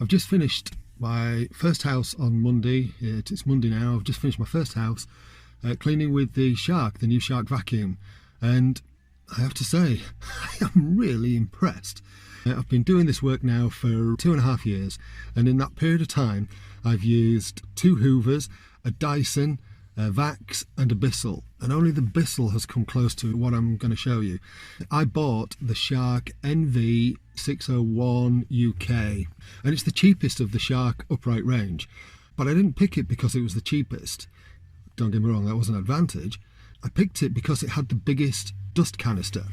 I've just finished my first house on Monday. It's Monday now. I've just finished my first house cleaning with the Shark, the new Shark vacuum. And I have to say, I am really impressed. I've been doing this work now for 2.5 years. And in that period of time, I've used 2 Hoovers, a Dyson, a Vax and a Bissell, and only the Bissell has come close to what I'm going to show you. I bought the Shark NV601UK, and it's the cheapest of the Shark upright range, but I didn't pick it because it was the cheapest. Don't get me wrong, that was an advantage. I picked it because it had the biggest dust canister,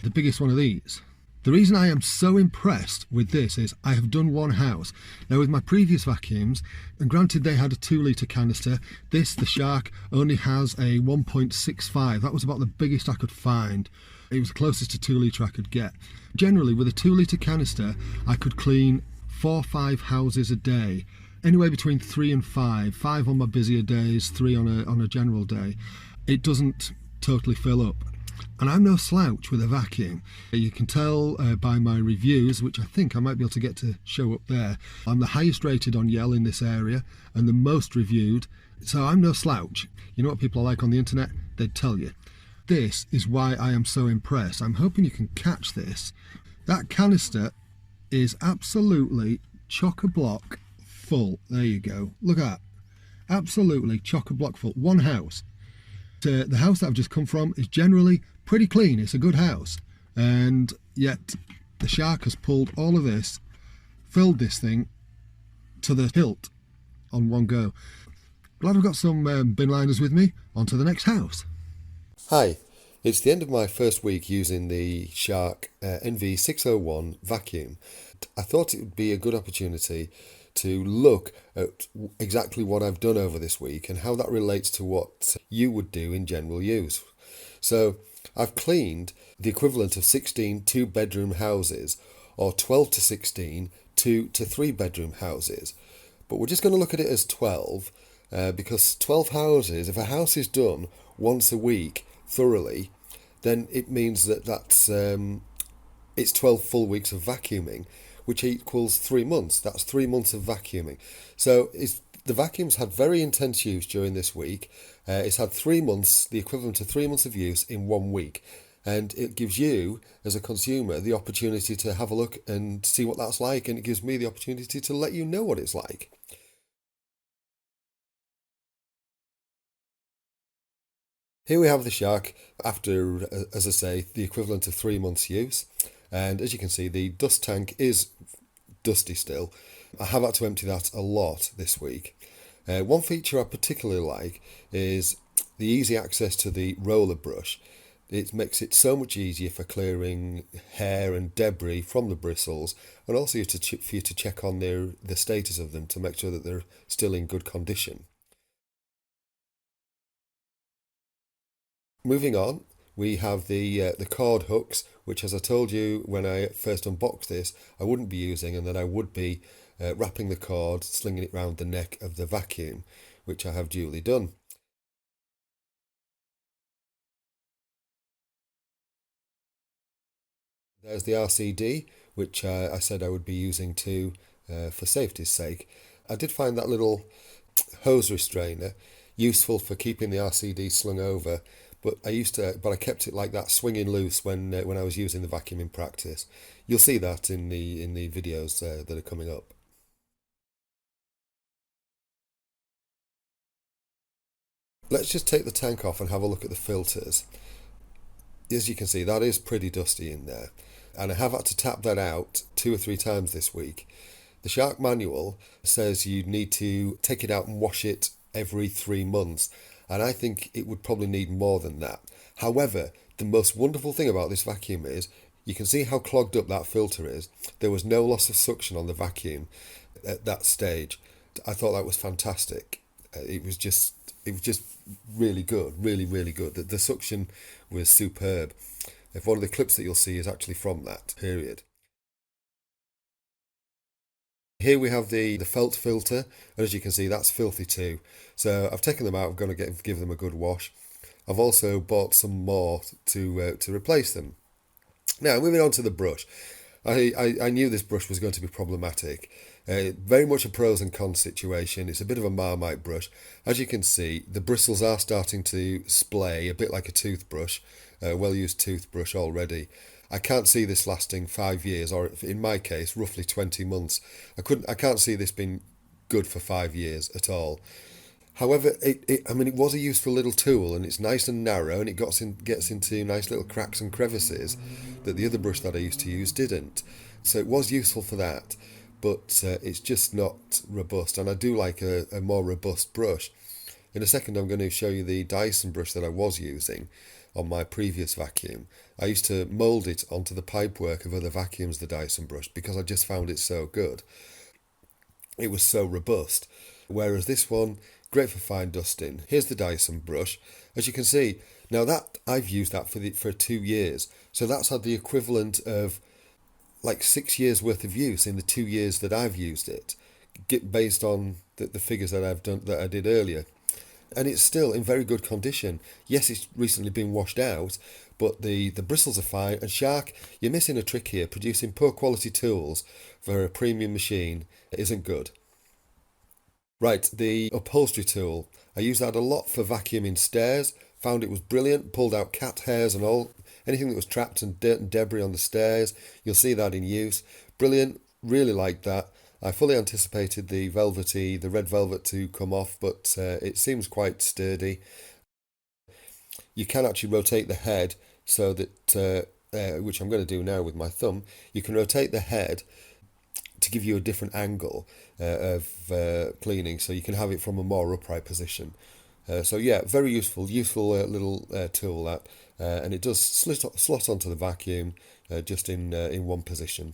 the biggest one of these. The reason I am so impressed with this is I have done one house. Now with my previous vacuums, and granted they had a 2-litre canister, this, the Shark, only has a 1.65. That was about the biggest I could find. It was the closest to 2-litre I could get. Generally with a 2-litre canister, I could clean 4 or 5 houses a day. Anywhere between 3 and 5. 5 on my busier days, 3 on a general day. It doesn't totally fill up. And I'm no slouch with a vacuum. You can tell by my reviews, which I think I might be able to get to show up there. I'm the highest rated on Yell in this area and the most reviewed. So I'm no slouch. You know what people are like on the internet? They'd tell you. This is why I am so impressed. I'm hoping you can catch this. That canister is absolutely chock-a-block full. There you go. Look at that. Absolutely chock-a-block full. One house. The house that I've just come from is generally pretty clean. It's a good house, and yet the Shark has pulled all of this, filled this thing to the hilt on one go. Glad I've got some bin liners with me. On to the next house. Hi, it's the end of my first week using the Shark NV601 vacuum. I thought it would be a good opportunity to look at exactly what I've done over this week and how that relates to what you would do in general use. So I've cleaned the equivalent of 16 2-bedroom houses, or 12 to 16 2 to 3-bedroom houses. But we're just going to look at it as 12 because 12 houses, if a house is done once a week thoroughly, then it means that it's 12 full weeks of vacuuming, which equals 3 months. That's 3 months of vacuuming. So the vacuum's had very intense use during this week. It's had 3 months, the equivalent of 3 months of use in 1 week. And it gives you, as a consumer, the opportunity to have a look and see what that's like. And it gives me the opportunity to let you know what it's like. Here we have the Shark after, as I say, the equivalent of 3 months use. And as you can see, the dust tank is dusty still. I have had to empty that a lot this week. One feature I particularly like is the easy access to the roller brush. It makes it so much easier for clearing hair and debris from the bristles, and also for you to check on the status of them to make sure that they're still in good condition. Moving on, we have the cord hooks, which, as I told you when I first unboxed this, I wouldn't be using, and that I would be wrapping the cord, slinging it round the neck of the vacuum, which I have duly done. There's the RCD, which I said I would be using too for safety's sake. I did find that little hose restrainer useful for keeping the RCD slung over, but I kept it like that, swinging loose when I was using the vacuum in practice. You'll see that in the videos that are coming up. Let's just take the tank off and have a look at the filters. As you can see, that is pretty dusty in there, and I have had to tap that out 2 or 3 times this week. The Shark manual says you need to take it out and wash it every 3 months, and I think it would probably need more than that. However, the most wonderful thing about this vacuum is you can see how clogged up that filter is. There was no loss of suction on the vacuum at that stage. I thought that was fantastic. It was just really good, really good. The suction was superb. If one of the clips that you'll see is actually from that period. Here we have the felt filter, and as you can see, that's filthy too. So I've taken them out. I'm going to give them a good wash. I've also bought some more to replace them. Now, moving on to the brush. I knew this brush was going to be problematic. Very much a pros and cons situation. It's a bit of a Marmite brush. As you can see, the bristles are starting to splay, a bit like a toothbrush, a well-used toothbrush already. I can't see this lasting 5 years, or in my case, roughly 20 months. I can't see this being good for 5 years at all. However, it was a useful little tool, and it's nice and narrow, and it gets into nice little cracks and crevices that the other brush that I used to use didn't. So it was useful for that, but it's just not robust, and I do like a more robust brush. In a second, I'm going to show you the Dyson brush that I was using on my previous vacuum. I used to mould it onto the pipework of other vacuums, the Dyson brush, because I just found it so good. It was so robust. Whereas this one, great for fine dusting. Here's the Dyson brush. As you can see, now that I've used that for 2 years. So that's had the equivalent of like 6 years worth of use in the 2 years that I've used it, based on the figures that I did earlier. And it's still in very good condition. Yes, it's recently been washed out, but the bristles are fine. And Shark, you're missing a trick here. Producing poor quality tools for a premium machine isn't good. Right, the upholstery tool. I use that a lot for vacuuming stairs. Found it was brilliant. Pulled out cat hairs and anything that was trapped in dirt and debris on the stairs. You'll see that in use. Brilliant. Really like that. I fully anticipated the red velvet to come off, but it seems quite sturdy. You can actually rotate the head so that, which I'm going to do now with my thumb, you can rotate the head to give you a different angle of cleaning, so you can have it from a more upright position. So yeah, very useful little tool that, and it does slot onto the vacuum just in one position.